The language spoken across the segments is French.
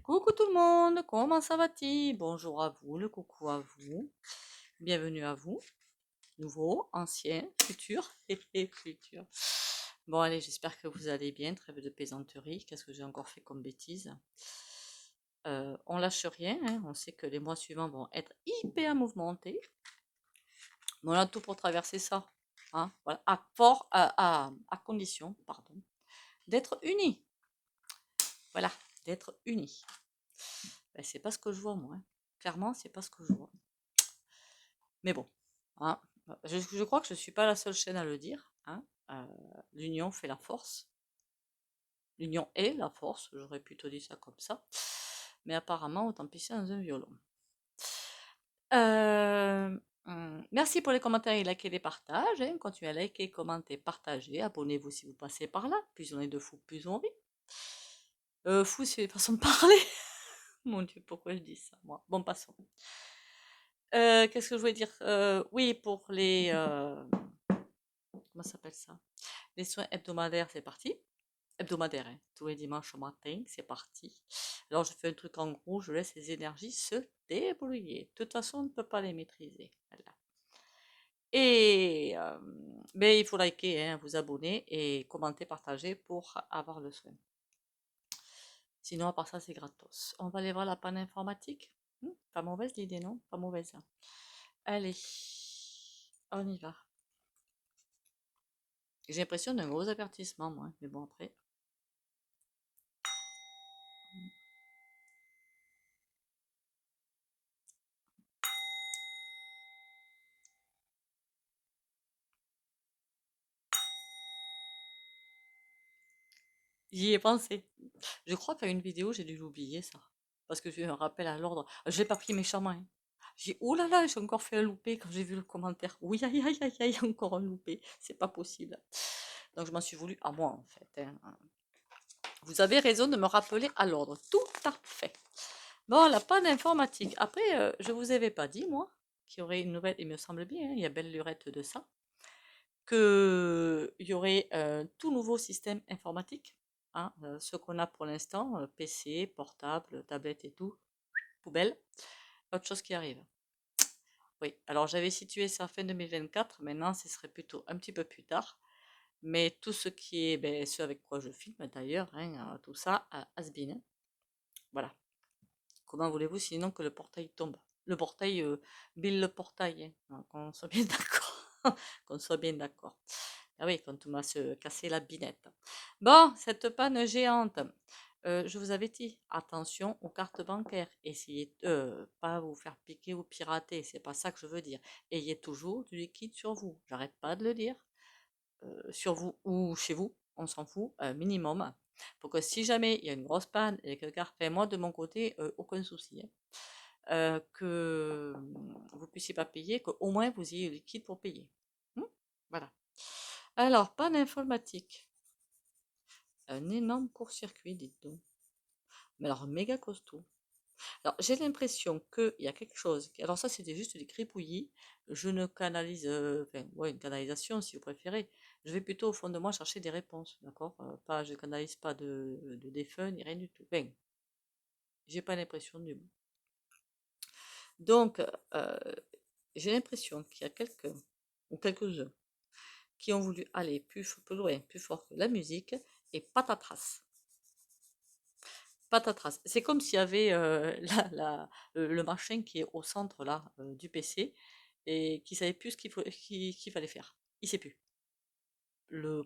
Coucou tout le monde, comment ça va-t-il? Bonjour à vous, le coucou à vous, bienvenue à vous, nouveau, ancien, futur, et futur. Bon allez, j'espère que vous allez bien, trêve de plaisanterie, qu'est-ce que j'ai encore fait comme bêtise? On lâche rien, hein, on sait que les mois suivants vont être hyper mouvementés, mais on a tout pour traverser ça, hein, voilà, à condition, pardon, d'être unis, voilà, d'être unis. Ben, c'est pas ce que je vois moi, hein. Clairement, c'est pas ce que je vois. Mais bon, hein, je crois que je ne suis pas la seule chaîne à le dire, hein. Euh, L'union fait la force. L'union est la force, j'aurais plutôt dit ça comme ça. Mais apparemment, autant pisser dans un violon. Euh, Merci pour les commentaires et likes et les partages, hein. Continuez à liker, commenter, partager. Abonnez-vous si vous passez par là. Plus on est de fous, plus on rit. Fou, c'est une façon de parler. Mon Dieu, pourquoi je dis ça, moi? Bon, passons. Qu'est-ce que je voulais dire? Oui, pour les... comment ça s'appelle ça? Les soins hebdomadaires, c'est parti. Hebdomadaire, hein. Tous les dimanches au matin, c'est parti. Alors, je fais un truc en gros, je laisse les énergies se débrouiller. De toute façon, on ne peut pas les maîtriser. Voilà. Et mais il faut liker, hein, vous abonner et commenter, partager pour avoir le soin. Sinon, à part ça, c'est gratos. On va aller voir la panne informatique. Pas mauvaise l'idée, non? Pas mauvaise. Allez, on y va. J'ai l'impression d'un gros avertissement, moi. Mais bon, après. J'y ai pensé. Je crois qu'à une vidéo, j'ai dû l'oublier, ça. Parce que j'ai eu un rappel à l'ordre. Je l'ai pas pris méchamment, hein. J'ai, oh là là, j'ai encore fait un loupé quand j'ai vu le commentaire. Oui, aïe, aïe, aïe, aïe, encore un loupé. C'est pas possible. Donc, je m'en suis voulu à moi, en fait, hein. Vous avez raison de me rappeler à l'ordre. Tout à fait. Bon, la panne informatique. Après, je vous avais pas dit, moi, qu'il y aurait une nouvelle, il me semble bien, hein, il y a belle lurette de ça, qu'il y aurait un tout nouveau système informatique, hein, ce qu'on a pour l'instant, PC, portable, tablette et tout, poubelle, autre chose qui arrive. Oui, alors j'avais situé ça fin 2024, maintenant ce serait plutôt un petit peu plus tard, mais tout ce qui est, ben, ce avec quoi je filme d'ailleurs, hein, tout ça, has been, hein. Voilà. Comment voulez-vous sinon que le portail tombe? Le portail, Bill le portail, hein, qu'on soit bien d'accord. Qu'on soit bien d'accord. Ah oui, quand on m'a se casser la binette. Bon, cette panne géante. Je vous avais dit, attention aux cartes bancaires. Essayez pas vous faire piquer ou pirater, c'est pas ça que je veux dire. Ayez toujours du liquide sur vous. J'arrête pas de le dire. Sur vous ou chez vous, on s'en fout, minimum. Pour que si jamais il y a une grosse panne et que fait moi de mon côté, aucun souci, hein. Que vous puissiez pas payer, qu'au moins vous ayez le liquide pour payer. Voilà. Alors, panne informatique. Un énorme court-circuit, dites donc. Mais alors, méga costaud. Alors, j'ai l'impression qu'il y a quelque chose. Alors, ça, c'était juste des cripouillis. Je ne canalise. Enfin, ouais, une canalisation, si vous préférez. Je vais plutôt au fond de moi chercher des réponses, d'accord? Pas, je canalise pas de défunt ni rien du tout. Ben, j'ai pas l'impression du tout. Donc, euh, j'ai l'impression qu'il y a quelqu'un ou quelques-uns qui ont voulu aller plus loin, plus fort que la musique et patatras. Patatras. C'est comme s'il y avait le machin qui est au centre là du PC et qui savait plus qu'il fallait faire. Il sait plus. Le,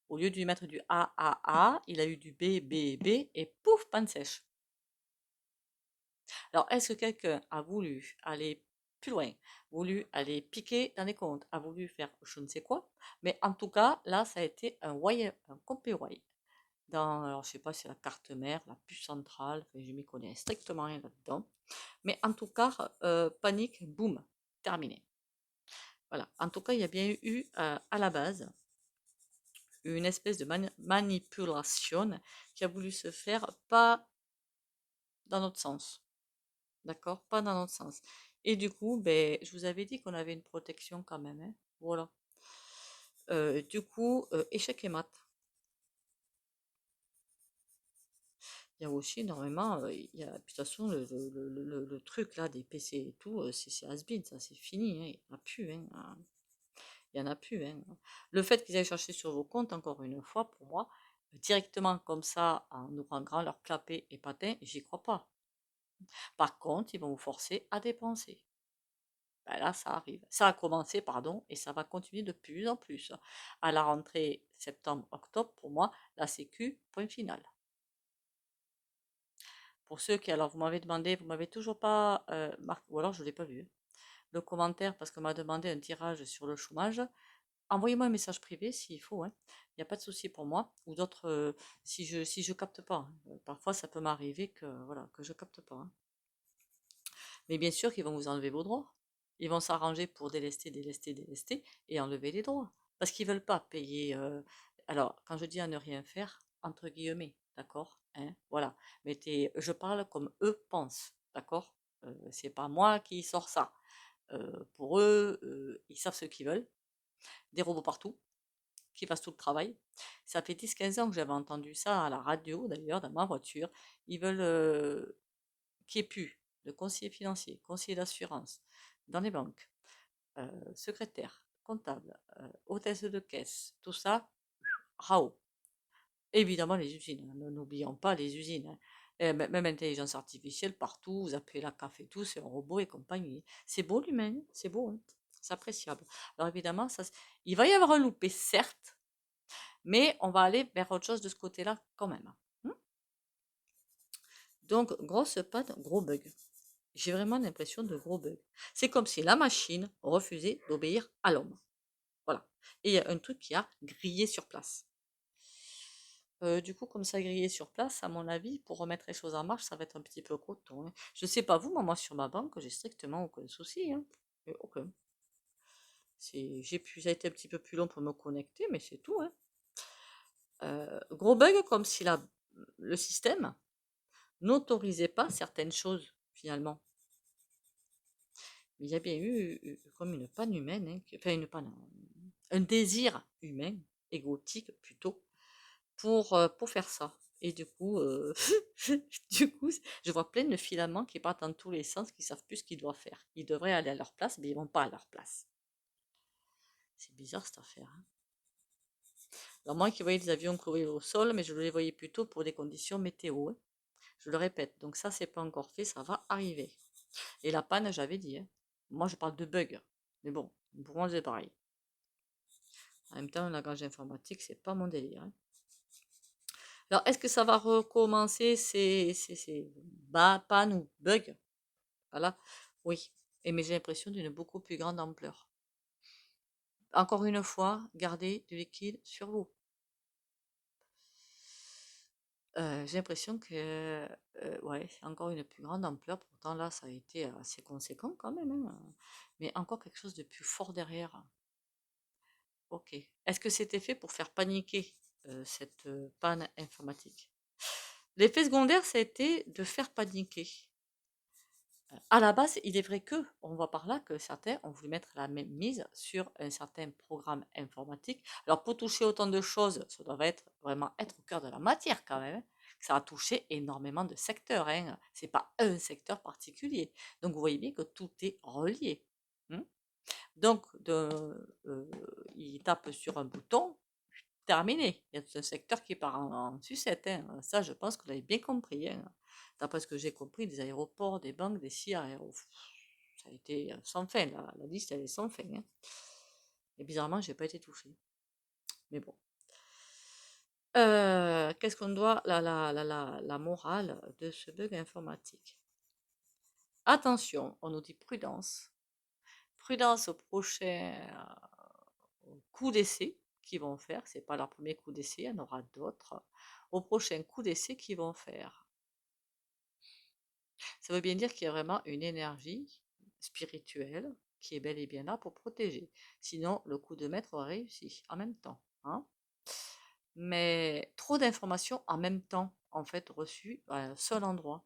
au lieu de lui mettre du A, il a eu du B et pouf, panne sèche. Alors, est-ce que quelqu'un a voulu aller plus loin, voulu aller piquer dans les comptes, a voulu faire je ne sais quoi, mais en tout cas, là, ça a été un complet wire. Alors, je sais pas si c'est la carte mère, la puce centrale, enfin, je m'y connais strictement rien là-dedans. Mais en tout cas, panique, boum, terminé. Voilà. En tout cas, il y a bien eu à la base une espèce de manipulation qui a voulu se faire pas dans notre sens. D'accord? Pas dans notre sens. Et du coup, ben, je vous avais dit qu'on avait une protection quand même, hein. Voilà. Du coup, échec et mat. il y a aussi énormément, il y a, de toute façon, le truc là des PC et tout, c'est has-been, ça, c'est fini, hein, il n'y en a plus, hein, il y en a plus, hein. Le fait qu'ils aillent chercher sur vos comptes, encore une fois, pour moi, directement comme ça, en ouvrant grand leur clapet et patin, j'y crois pas. Par contre, ils vont vous forcer à dépenser. Ben là, ça arrive. Ça a commencé, pardon, et ça va continuer de plus en plus. À la rentrée septembre-octobre, pour moi, la Sécu, point final. Pour ceux qui, alors vous m'avez demandé, vous m'avez toujours pas marqué, ou alors je ne l'ai pas vu, le commentaire parce qu'on m'a demandé un tirage sur le chômage. Envoyez-moi un message privé s'il faut, hein. Il n'y a pas de souci pour moi. Ou d'autres, si je capte pas, hein. Parfois, ça peut m'arriver que voilà que je capte pas, hein. Mais bien sûr qu'ils vont vous enlever vos droits. Ils vont s'arranger pour délester, délester, délester et enlever les droits. Parce qu'ils veulent pas payer. Alors, quand je dis à ne rien faire, entre guillemets, d'accord, hein, voilà. Mais je parle comme eux pensent, d'accord. C'est pas moi qui sors ça. Pour eux, ils savent ce qu'ils veulent. Des robots partout qui fassent tout le travail. Ça fait 10-15 ans que j'avais entendu ça à la radio, d'ailleurs, dans ma voiture. Ils veulent qu'il n'y ait plus de conseiller financier, conseiller d'assurance dans les banques, secrétaire, comptable, hôtesse de caisse, tout ça, RAO. Évidemment, les usines, hein, n'oublions pas les usines, hein. Même intelligence artificielle, partout, vous appelez la café, tout, c'est un robot et compagnie. C'est beau l'humain, c'est beau, hein, c'est appréciable. Alors évidemment, il va y avoir un loupé, certes, mais on va aller vers autre chose de ce côté-là quand même, hein. Donc, grosse panne, gros bug. J'ai vraiment l'impression de gros bugs. C'est comme si la machine refusait d'obéir à l'homme. Voilà. Et il y a un truc qui a grillé sur place. Du coup, comme ça a grillé sur place, à mon avis, pour remettre les choses en marche, ça va être un petit peu coton, hein. Je sais pas vous, mais moi sur ma banque, j'ai strictement aucun souci, hein. Aucun. Ça a été un petit peu plus long pour me connecter, mais c'est tout, hein. Gros bug comme si le système n'autorisait pas certaines choses, finalement. Il y a bien eu comme une panne humaine, hein, enfin une panne, un désir humain, égotique plutôt, pour faire ça. Et du coup, du coup, je vois plein de filaments qui partent dans tous les sens, qui savent plus ce qu'ils doivent faire. Ils devraient aller à leur place, mais ils vont pas à leur place. C'est bizarre cette affaire, hein. Alors moi qui voyais des avions cloués au sol, mais je les voyais plutôt pour des conditions météo, hein. Je le répète, donc ça c'est pas encore fait, ça va arriver. Et la panne, j'avais dit, hein. Moi je parle de bug, mais bon, pour moi c'est pareil. En même temps, le langage informatique, c'est pas mon délire, hein. Alors, est-ce que ça va recommencer ces pannes ou bugs? Voilà. Oui. Mais j'ai l'impression d'une beaucoup plus grande ampleur. Encore une fois, gardez du liquide sur vous. J'ai l'impression que ouais, c'est encore une plus grande ampleur. Pourtant, là, ça a été assez conséquent quand même, hein. Mais encore quelque chose de plus fort derrière. Ok. Est-ce que c'était fait pour faire paniquer cette panne informatique? L'effet secondaire, ça a été de faire paniquer. À la base, il est vrai que, on voit par là que certains ont voulu mettre la même mise sur un certain programme informatique. Alors, pour toucher autant de choses, ça doit vraiment être au cœur de la matière quand même, hein. Ça a touché énormément de secteurs, hein. C'est pas un secteur particulier. Donc, vous voyez bien que tout est relié, hein. Donc, il tape sur un bouton, terminé. Il y a tout un secteur qui part en sucette, hein. Ça, je pense que vous l'avez bien compris, hein. D'après ce que j'ai compris, des aéroports, des banques, des CIO. Ça a été sans fin, la liste, elle est sans fin, hein. Et bizarrement, j'ai pas été touchée. Mais bon. Qu'est-ce qu'on doit, la morale de ce bug informatique? Attention, on nous dit prudence. Prudence au prochain coup d'essai qu'ils vont faire. C'est pas leur premier coup d'essai, il y en aura d'autres. Au prochain coup d'essai qu'ils vont faire. Ça veut bien dire qu'il y a vraiment une énergie spirituelle qui est bel et bien là pour protéger. Sinon, le coup de maître aurait réussi en même temps, hein. Mais trop d'informations en même temps, en fait, reçues à un seul endroit.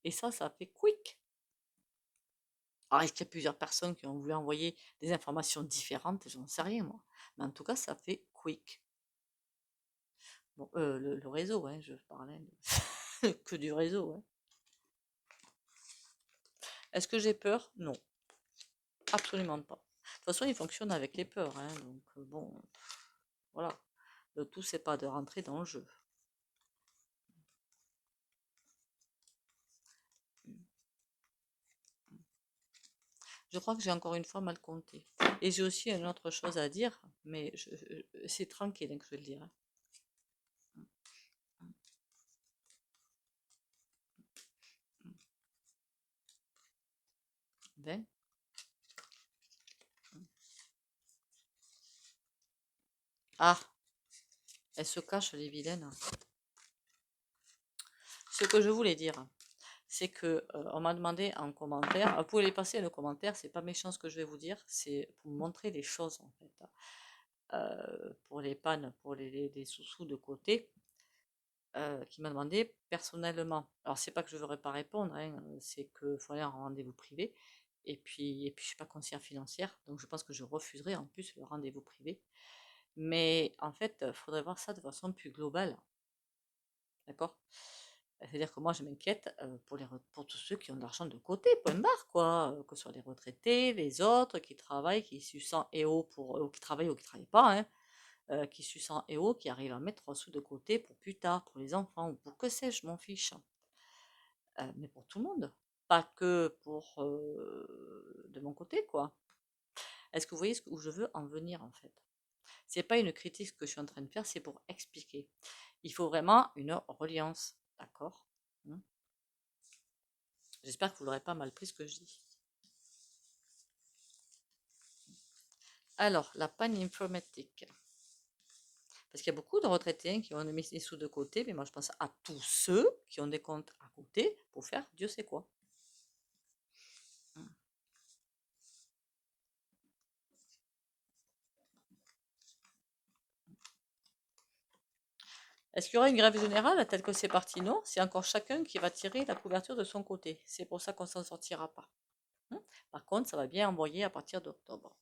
Et ça fait quick. Alors, est-ce qu'il y a plusieurs personnes qui ont voulu envoyer des informations différentes? J'en sais rien, moi. Mais en tout cas, ça fait quick. Bon, le réseau, hein, je parlais. Que du réseau, hein. Est-ce que j'ai peur? Non, absolument pas. De toute façon, il fonctionne avec les peurs, hein, donc bon, voilà. Le tout, c'est pas de rentrer dans le jeu. Je crois que j'ai encore une fois mal compté. Et j'ai aussi une autre chose à dire, mais c'est tranquille hein, que je vais le dire, hein. 20. Ah, elle se cache les vilaines. Ce que je voulais dire, c'est que on m'a demandé en commentaire, vous pouvez les passer le commentaire, c'est pas méchant ce que je vais vous dire, c'est pour vous montrer les choses en fait. Pour les pannes, pour les sous-sous de côté, qui m'a demandé personnellement. Alors c'est pas que je ne voudrais pas répondre, hein, c'est qu'il faut aller en rendez-vous privé. Et puis je suis pas conseillère financière, donc je pense que je refuserai en plus le rendez-vous privé. Mais en fait, il faudrait voir ça de façon plus globale, d'accord? C'est-à-dire que moi, je m'inquiète pour tous ceux qui ont de l'argent de côté, point barre, quoi. Que ce soit les retraités, les autres qui travaillent, qui sucent 100 EO ou qui travaillent ou qui ne travaillent pas, hein, qui sucent 100 EO, qui arrivent à mettre 3 sous de côté pour plus tard, pour les enfants, ou pour que sais-je, je m'en fiche. Mais pour tout le monde, pas que pour de mon côté, quoi. Est-ce que vous voyez où je veux en venir, en fait? C'est pas une critique que je suis en train de faire, c'est pour expliquer. Il faut vraiment une reliance, d'accord? Hein. J'espère que vous l'aurez pas mal pris ce que je dis. Alors, la panne informatique. Parce qu'il y a beaucoup de retraités qui ont mis des sous de côté, mais moi je pense à tous ceux qui ont des comptes à côté pour faire Dieu sait quoi. Est-ce qu'il y aura une grève générale telle que c'est parti? Non, c'est encore chacun qui va tirer la couverture de son côté. C'est pour ça qu'on s'en sortira pas. Hein. Par contre, ça va bien envoyer à partir d'octobre.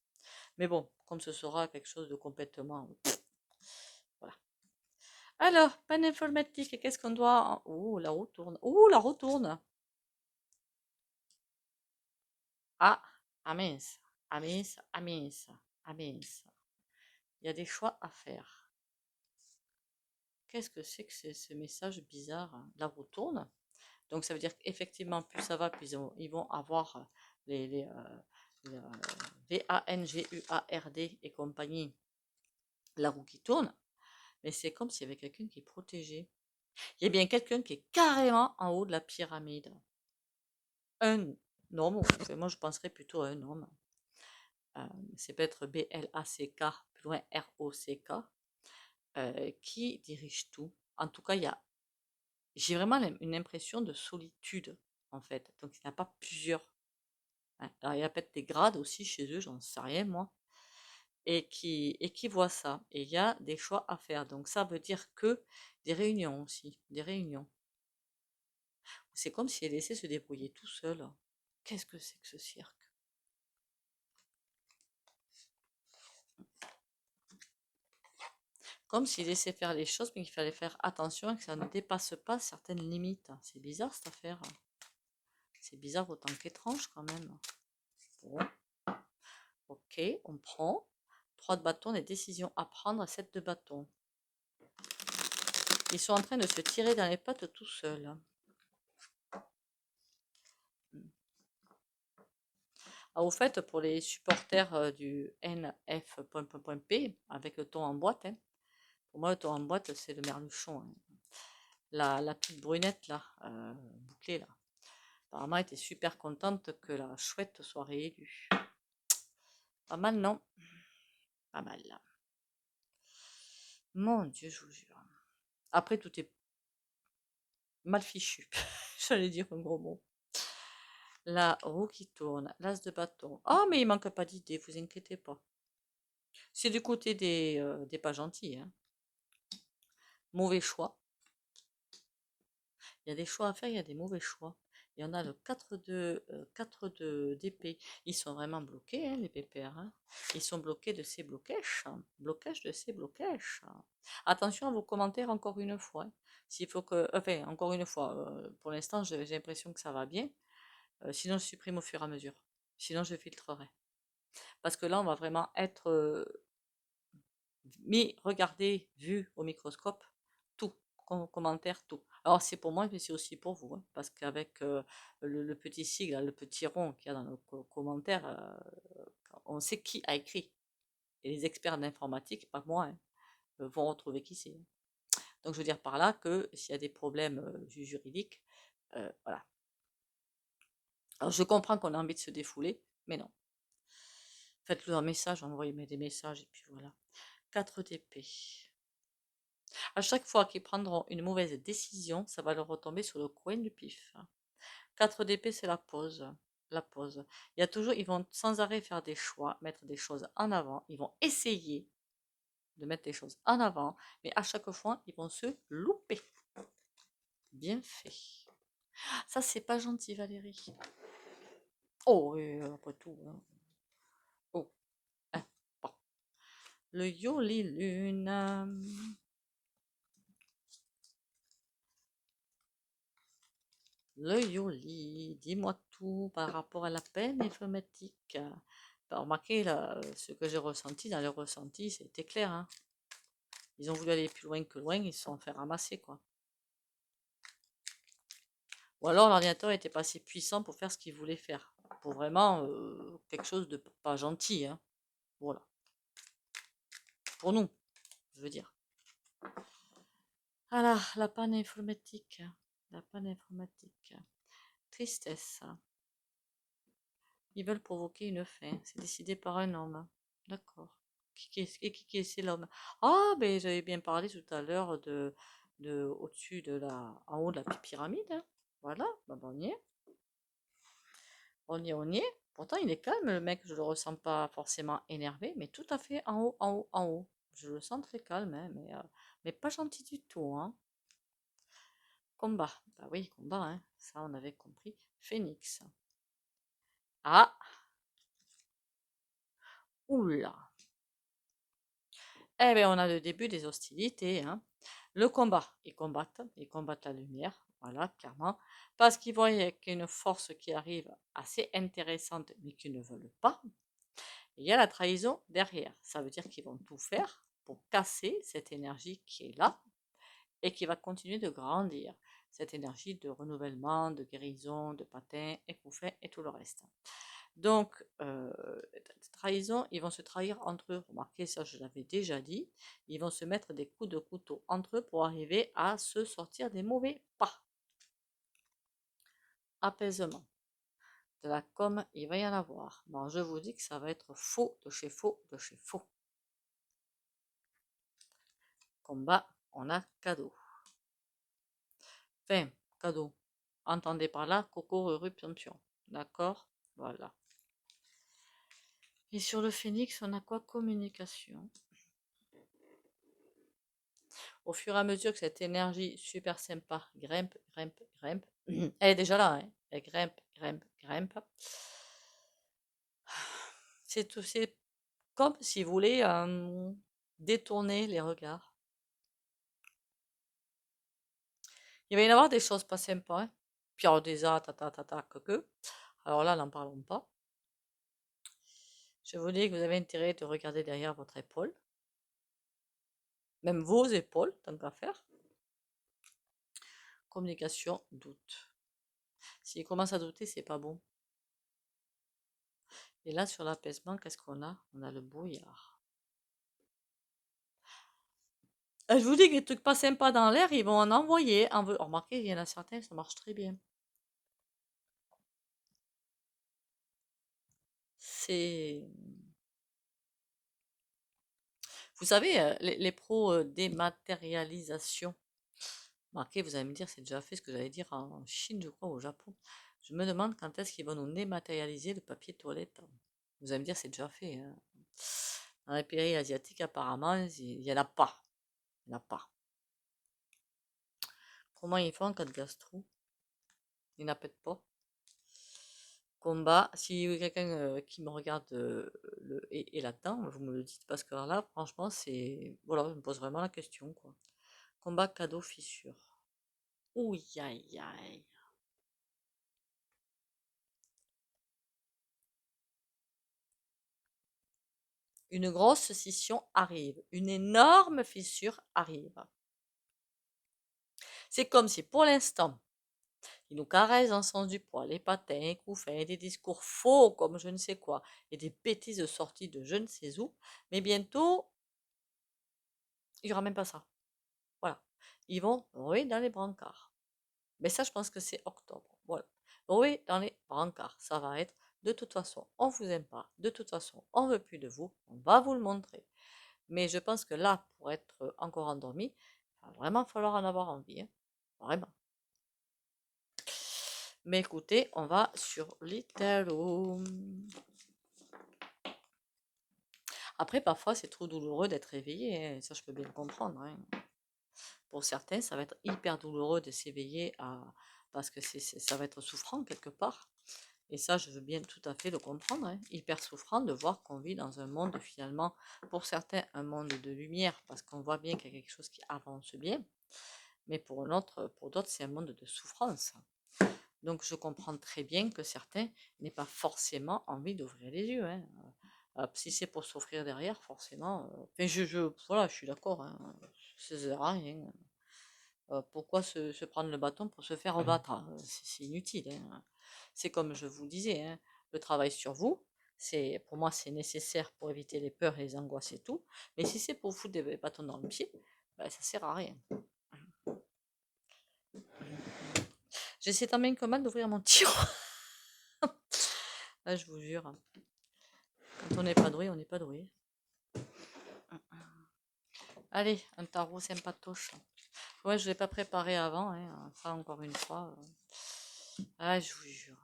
Mais bon, comme ce sera quelque chose de complètement... Voilà. Alors, panne informatique, qu'est-ce qu'on doit... Oh, la roue tourne. Oh, la roue tourne. Ah, ah mince, ah mince, ah mince, ah mince. Il y a des choix à faire. Qu'est-ce que c'est que ce message bizarre? La roue tourne. Donc ça veut dire qu'effectivement, plus ça va, plus ils vont avoir les VANGUARD et compagnie, la roue qui tourne. Mais c'est comme s'il y avait quelqu'un qui est protégé. Il y a bien quelqu'un qui est carrément en haut de la pyramide. Un homme, moi je penserais plutôt à un homme. C'est peut-être BLACK, plus loin ROCK, qui dirige tout. En tout cas, j'ai vraiment une impression de solitude, en fait. Donc, il n'y a pas plusieurs. Hein. Alors, il y a peut-être des grades aussi chez eux, j'en sais rien, moi. Et qui voit ça. Et il y a des choix à faire. Donc, ça veut dire que des réunions aussi. Des réunions. C'est comme s'il laissait se débrouiller tout seul. Qu'est-ce que c'est que ce cirque? Comme s'il laissait faire les choses, mais qu'il fallait faire attention et que ça ne dépasse pas certaines limites. C'est bizarre cette affaire. C'est bizarre autant qu'étrange quand même. Bon, ok, on prend. 3 de bâton, des décisions à prendre, 7 de bâton. Ils sont en train de se tirer dans les pattes tout seuls. Ah, au fait, pour les supporters du NF.P, avec le ton en boîte, hein, pour moi, le ton en boîte, c'est le merluchon. Hein. La petite brunette, là, bouclée, là. Apparemment, elle était super contente que la chouette soit réélue. Pas mal, non? Pas mal, là. Mon Dieu, je vous jure. Après, tout est mal fichu. J'allais dire un gros mot. La roue qui tourne, l'as de bâton. Ah, mais il manque pas d'idées, vous inquiétez pas. C'est du côté des pas gentils. Hein. Mauvais choix. Il y a des choix à faire, il y a des mauvais choix. Et on a le 4 d'épée. Ils sont vraiment bloqués, hein, les pépères. Hein. Ils sont bloqués de ces blocages. Blocage de ces blocages. Attention à vos commentaires encore une fois. Hein. S'il faut que, enfin, encore une fois, pour l'instant, j'ai l'impression que ça va bien. Sinon, je supprime au fur et à mesure. Sinon, je filtrerai. Parce que là, on va vraiment être mis, regardé, vu au microscope, tout, commentaire, tout. Alors c'est pour moi, mais c'est aussi pour vous, hein, parce qu'avec le petit sigle, le petit rond qu'il y a dans nos commentaires, on sait qui a écrit. Et les experts d'informatique, pas moi, hein, vont retrouver qui c'est. Donc je veux dire par là que s'il y a des problèmes juridiques, voilà. Alors je comprends qu'on a envie de se défouler, mais non. Faites-le un message, envoyez-moi des messages, et puis voilà. 4 d'épée. À chaque fois qu'ils prendront une mauvaise décision, ça va leur retomber sur le coin du pif. 4 d'épée, c'est la pause. La pause. Il y a toujours, ils vont sans arrêt faire des choix, mettre des choses en avant. Ils vont essayer de mettre des choses en avant, mais à chaque fois, ils vont se louper. Bien fait. Ça, c'est pas gentil, Valérie. Oh, après tout. Hein. Oh, hein, bon. Le Yoli Lune. Le Yoli, dis-moi tout par rapport à la peine informatique. Bah, remarquez, là, ce que j'ai ressenti dans le ressenti, c'était clair. Hein. Ils ont voulu aller plus loin que loin, ils se sont fait ramasser, quoi. Ou alors l'ordinateur était pas assez puissant pour faire ce qu'il voulait faire. Pour vraiment quelque chose de pas gentil. Hein. Voilà. Pour nous, je veux dire. Voilà, la panne informatique. La panne informatique. Tristesse. Ils veulent provoquer une fin. C'est décidé par un homme. D'accord. Qui est l'homme? Ah, ben j'avais bien parlé tout à l'heure de au-dessus de la, en haut de la pyramide. Hein. Voilà, ben, on y est. On y est, on y est. Pourtant, il est calme, le mec. Je le ressens pas forcément énervé, mais tout à fait en haut, en haut, en haut. Je le sens très calme, hein, mais pas gentil du tout. Hein. Combat. Bah oui, combat, hein. Ça, on avait compris. Phénix. Ah, oula. Eh bien, on a le début des hostilités. Hein. Le combat, ils combattent la lumière, voilà, clairement, parce qu'ils voient qu'il y a une force qui arrive assez intéressante, mais qu'ils ne veulent pas. Et il y a la trahison derrière. Ça veut dire qu'ils vont tout faire pour casser cette énergie qui est là et qui va continuer de grandir. Cette énergie de renouvellement, de guérison, de patin, et couffin et tout le reste. Donc, trahison, ils vont se trahir entre eux. Remarquez, ça je l'avais déjà dit. Ils vont se mettre des coups de couteau entre eux pour arriver à se sortir des mauvais pas. Apaisement. De la com, il va y en avoir. Bon, je vous dis que ça va être faux de chez faux de chez faux. Combat, on a cadeau. Enfin, cadeau. Entendez par là, coco, ruru, pion, pion. D'accord? Voilà. Et sur le phénix, on a quoi? Communication. Au fur et à mesure que cette énergie super sympa grimpe, grimpe, grimpe, elle est déjà là, hein, elle grimpe, grimpe, grimpe. C'est tout, c'est comme si vous voulez détourner les regards. Il va y en avoir des choses pas sympas, hein. Puis alors des que. Alors là, n'en parlons pas. Je vous dis que vous avez intérêt de regarder derrière votre épaule. Même vos épaules, tant qu'à faire. Communication, doute. S'il commence à douter, c'est pas bon. Et là, sur l'apaisement, qu'est-ce qu'on a? On a le brouillard. Je vous dis que les trucs pas sympas dans l'air, ils vont en envoyer. Remarquez, il y en a certains, ça marche très bien. C'est... Vous savez, les pros dématérialisation. Remarquez, vous allez me dire, c'est déjà fait ce que j'allais dire en Chine, je crois, au Japon. Je me demande quand est-ce qu'ils vont nous dématérialiser le papier toilette. Vous allez me dire, c'est déjà fait. Hein. Dans les pays asiatiques, apparemment, il n'y en a pas. Il n'y en a pas. Comment ils font en cas de gastro? Il n'appelle pas. Combat, si quelqu'un qui me regarde est là-dedans, vous me le dites parce que là, franchement, c'est. Voilà, je me pose vraiment la question, quoi. Combat, cadeau, fissure. Ouh, aïe, aïe. Une grosse scission arrive. Une énorme fissure arrive. C'est comme si pour l'instant, il nous caresse dans le sens du poil, les patins, les couffins, des discours faux comme je ne sais quoi, et des bêtises sorties de je ne sais où. Mais bientôt, il n'y aura même pas ça. Voilà. Ils vont rouler dans les brancards. Mais ça, je pense que c'est octobre. Voilà. Rouler dans les brancards. Ça va être, de toute façon, on ne vous aime pas. De toute façon, on ne veut plus de vous. On va vous le montrer. Mais je pense que là, pour être encore endormi, il va vraiment falloir en avoir envie, hein. Vraiment. Mais écoutez, on va sur l'Italo. Après, parfois, c'est trop douloureux d'être réveillé, hein. Ça, je peux bien le comprendre, hein. Pour certains, ça va être hyper douloureux de s'éveiller parce que ça va être souffrant quelque part. Et ça, je veux bien tout à fait le comprendre, hein. Hyper souffrant de voir qu'on vit dans un monde finalement, pour certains, un monde de lumière, parce qu'on voit bien qu'il y a quelque chose qui avance bien. Mais pour d'autres, c'est un monde de souffrance. Donc, je comprends très bien que certains n'aient pas forcément envie d'ouvrir les yeux, hein. Si c'est pour souffrir derrière, forcément. Enfin, voilà, je suis d'accord, hein. Ça sert à rien. Pourquoi se prendre le bâton pour se faire rebattre, hein. C'est inutile, hein. C'est comme je vous disais, hein, le travail sur vous, pour moi, c'est nécessaire pour éviter les peurs et les angoisses et tout. Mais si c'est pour vous foutre des bâtons dans le pied, ben, ça sert à rien. J'essaie tant bien que mal d'ouvrir mon tiroir. Là, je vous jure, hein. Quand on n'est pas doué, on n'est pas doué. Allez, un tarot sympatoche. Ouais, je ne l'ai pas préparé avant, hein. Ça, encore une fois. Ah, je vous jure.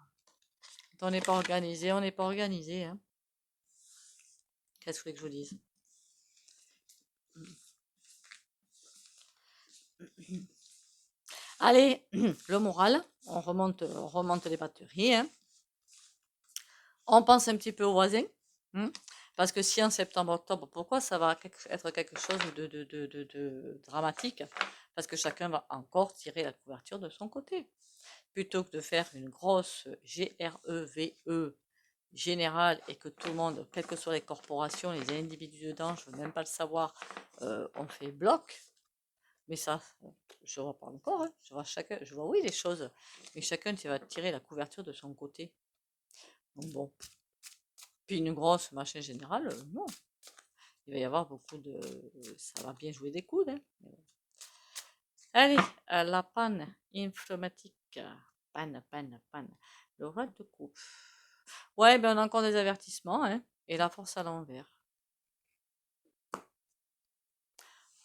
Quand on n'est pas organisé, on n'est pas organisé, hein. Qu'est-ce que vous voulez que je vous dise? Allez, le moral, on remonte les batteries, hein. On pense un petit peu aux voisins, hein. Parce que si en septembre, octobre, pourquoi ça va être quelque chose de dramatique? Parce que chacun va encore tirer la couverture de son côté. Plutôt que de faire une grosse GREVE générale et que tout le monde, quelles que soient les corporations, les individus dedans, je ne veux même pas le savoir, on fait bloc. Mais ça, je vois pas encore, hein. Je vois oui les choses, mais chacun va tirer la couverture de son côté. Donc bon. Puis une grosse machin générale, non. Il va y avoir beaucoup de. Ça va bien jouer des coudes, hein. Allez, la panne informatique. Panne. Le roi de coupe. Ouais, ben on a encore des avertissements, hein. Et la force à l'envers.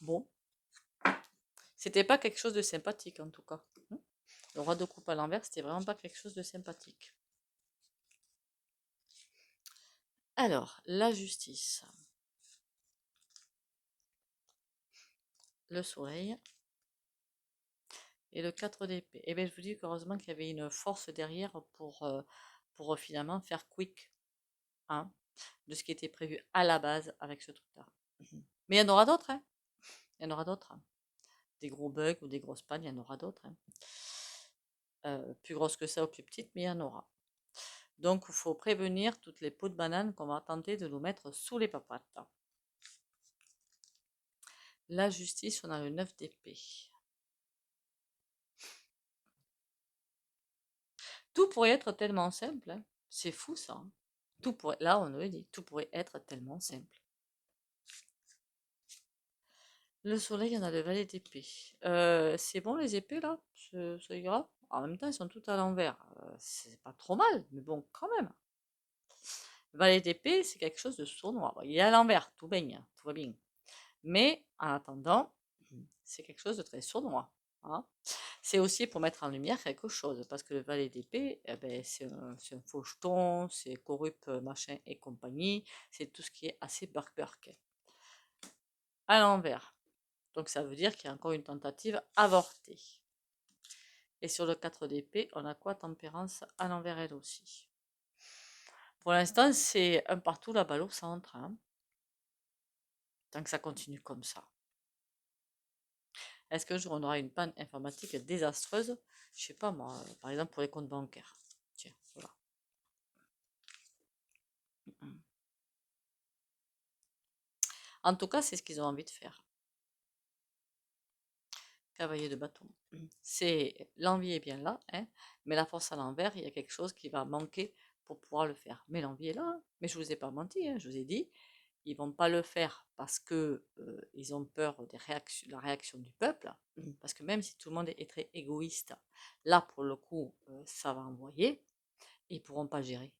Bon. C'était pas quelque chose de sympathique en tout cas. Le roi de coupe à l'envers, c'était vraiment pas quelque chose de sympathique. Alors, la justice. Le soleil. Et le 4 d'épée. Et bien, je vous dis qu'heureusement qu'il y avait une force derrière pour finalement faire quick, hein, de ce qui était prévu à la base avec ce truc-là. Mais il y en aura d'autres, hein. Il y en aura d'autres, hein. Des gros bugs ou des grosses pannes, il y en aura d'autres, hein. Plus grosses que ça ou plus petites, mais il y en aura. Donc, il faut prévenir toutes les pots de banane qu'on va tenter de nous mettre sous les papates. La justice, on a le 9 d'épée. Tout pourrait être tellement simple, hein. C'est fou ça, hein. Là, on le dit, tout pourrait être tellement simple. Le soleil, on a le valet d'épée. C'est bon les épées là? Ça ira? En même temps, ils sont tout à l'envers. C'est pas trop mal, mais bon, quand même. Le valet d'épée, c'est quelque chose de sournois. Bon, il est à l'envers, tout baigne, tout va bien. Mais en attendant, c'est quelque chose de très sournois, hein. C'est aussi pour mettre en lumière quelque chose, parce que le valet d'épée, eh ben, c'est un faux jeton, c'est corrupt, machin et compagnie, c'est tout ce qui est assez burk à l'envers. Donc ça veut dire qu'il y a encore une tentative avortée. Et sur le 4 d'épée, on a quoi? Tempérance à l'envers elle aussi. Pour l'instant, c'est un partout la balle au centre. Hein. Tant que ça continue comme ça. Est-ce qu'un jour on aura une panne informatique désastreuse? Je sais pas moi, par exemple pour les comptes bancaires. Tiens, voilà. En tout cas, c'est ce qu'ils ont envie de faire. Cavalier de bâton. C'est l'envie est bien là, hein, mais la force à l'envers, il y a quelque chose qui va manquer pour pouvoir le faire. Mais l'envie est là, hein. Mais je vous ai pas menti, hein, je vous ai dit, ils vont pas le faire parce que ils ont peur des réactions, de la réaction du peuple, parce que même si tout le monde est très égoïste, là pour le coup, ça va envoyer, ils pourront pas gérer.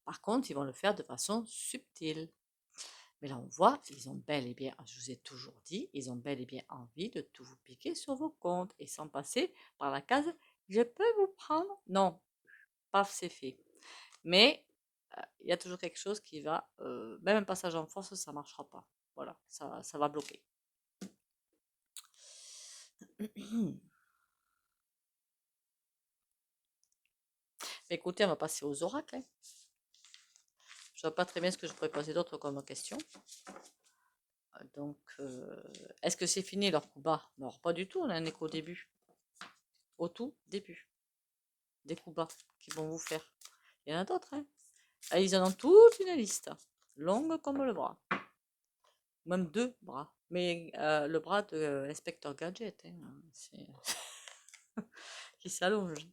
Par contre, ils vont le faire de façon subtile. Mais là, on voit, ils ont bel et bien, je vous ai toujours dit, ils ont bel et bien envie de tout vous piquer sur vos comptes et sans passer par la case je peux vous prendre. Non, paf, c'est fait. Mais il y a toujours quelque chose qui va, même un passage en force, ça ne marchera pas. Voilà, ça va bloquer. Mais écoutez, on va passer aux oracles. Hein. Je ne vois pas très bien ce que je pourrais poser d'autre comme question. Donc, est-ce que c'est fini leur coup bas? Non, pas du tout, on a un écho au début. Au tout début. Des coups bas qu'ils vont vous faire. Il y en a d'autres, hein. Et ils en ont toute une liste, longue comme le bras. Même 2 bras. Mais le bras de l'inspecteur Gadget, hein, qui s'allonge.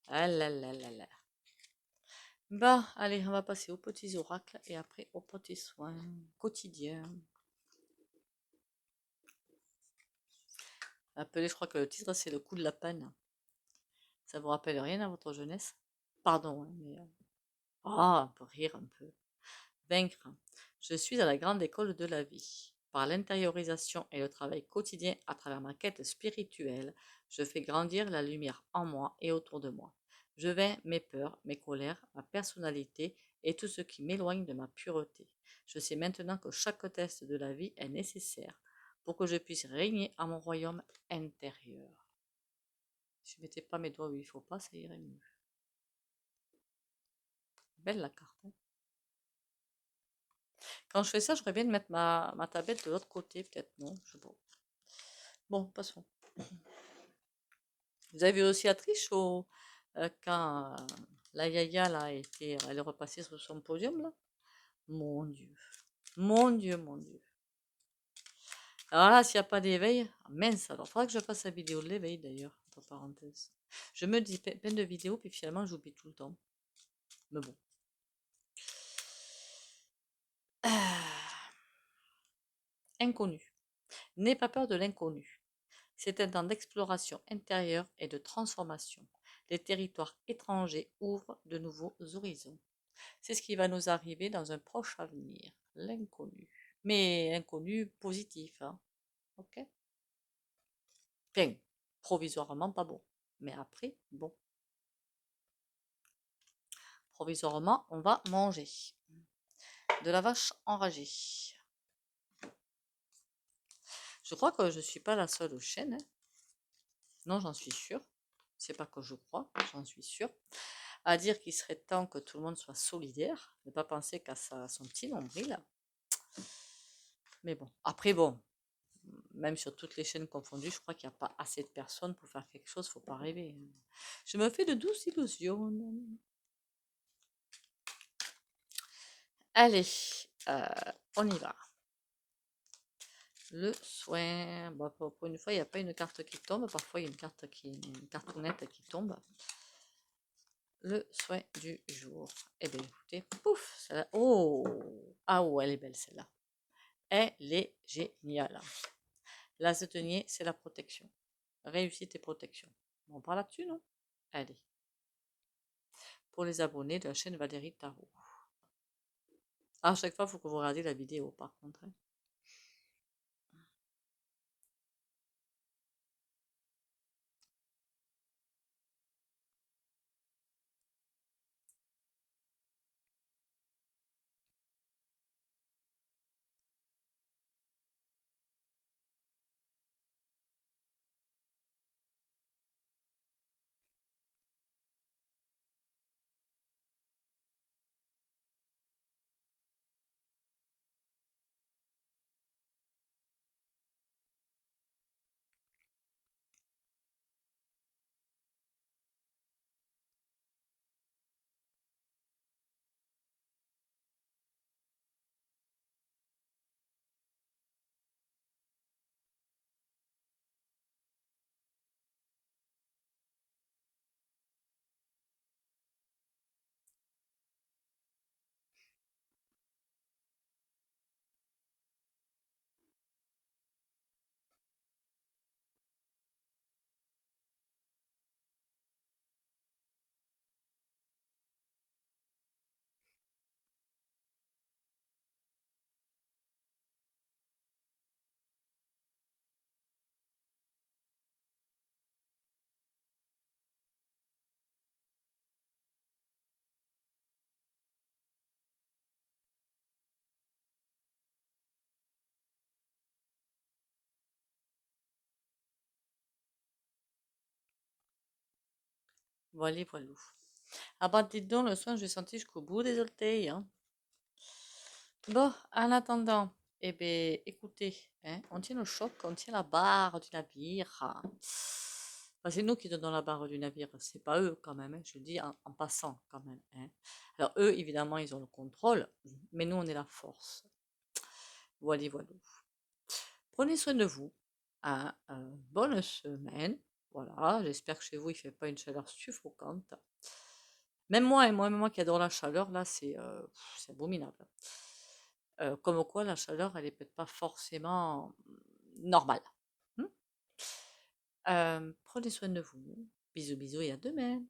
Ah là là là là. Bah, allez, on va passer aux petits oracles et après aux petits soins quotidiens. Appelez, je crois que le titre c'est le coup de la peine. Ça vous rappelle rien à votre jeunesse? Pardon, hein, mais. Ah, on peut rire un peu. Vaincre. Je suis à la grande école de la vie. Par l'intériorisation et le travail quotidien à travers ma quête spirituelle, je fais grandir la lumière en moi et autour de moi. Je vains mes peurs, mes colères, ma personnalité et tout ce qui m'éloigne de ma pureté. Je sais maintenant que chaque test de la vie est nécessaire pour que je puisse régner à mon royaume intérieur. Si je ne mettais pas mes doigts où il ne faut pas, ça irait mieux. Belle la carte. Hein. Quand je fais ça, j'aurais bien de mettre ma tablette de l'autre côté, peut-être, non, je sais pas. Bon, passons. Vous avez vu aussi la triche quand la Yaya là, elle est repassée sur son podium là? Mon Dieu. Mon Dieu, mon Dieu. Alors là, s'il n'y a pas d'éveil, mince, alors il faudra que je fasse la vidéo de l'éveil d'ailleurs, entre parenthèses. Je me dis plein de vidéos, puis finalement j'oublie tout le temps. Mais bon. Inconnu. N'aie pas peur de l'inconnu. C'est un temps d'exploration intérieure et de transformation. Les territoires étrangers ouvrent de nouveaux horizons. C'est ce qui va nous arriver dans un proche avenir, l'inconnu. Mais inconnu positif, hein. Ok? Enfin, provisoirement pas bon. Mais après, bon. Provisoirement, on va manger. De la vache enragée. Je crois que je ne suis pas la seule chaîne. Hein. Non, j'en suis sûre. C'est pas que je crois, j'en suis sûre. À dire qu'il serait temps que tout le monde soit solidaire, ne pas penser qu'à son petit nombril. Mais bon, après bon, même sur toutes les chaînes confondues, je crois qu'il n'y a pas assez de personnes pour faire quelque chose, faut pas rêver. Je me fais de douces illusions. Allez, on y va. Le soin. Bon, pour une fois, il n'y a pas une carte qui tombe. Parfois, il y a une cartonnette qui tombe. Le soin du jour. Eh bien, écoutez, pouf, celle-là. Oh, ah oh, elle est belle celle-là. Elle est géniale. L'as de denier, c'est la protection. Réussite et protection. On parle là-dessus, non? Allez. Pour les abonnés de la chaîne Valérie Tarot. À chaque fois, il faut que vous regardiez la vidéo, par contre. Hein. Voilà, voilou. Ah bah, dites donc, le soin, je l'ai senti jusqu'au bout des orteils, hein. Bon, en attendant, eh bien, écoutez, hein, on tient le choc, on tient la barre du navire. Enfin, c'est nous qui donnons la barre du navire, c'est pas eux quand même, hein, je le dis en passant quand même, hein. Alors eux, évidemment, ils ont le contrôle, mais nous, on est la force. Voilà, voilà. Prenez soin de vous, hein, bonne semaine. Voilà, j'espère que chez vous, il fait pas une chaleur suffocante. Même moi qui adore la chaleur, là, c'est abominable. Comme quoi, la chaleur, elle est peut-être pas forcément normale. Hmm. Prenez soin de vous. Bisous, bisous et à demain.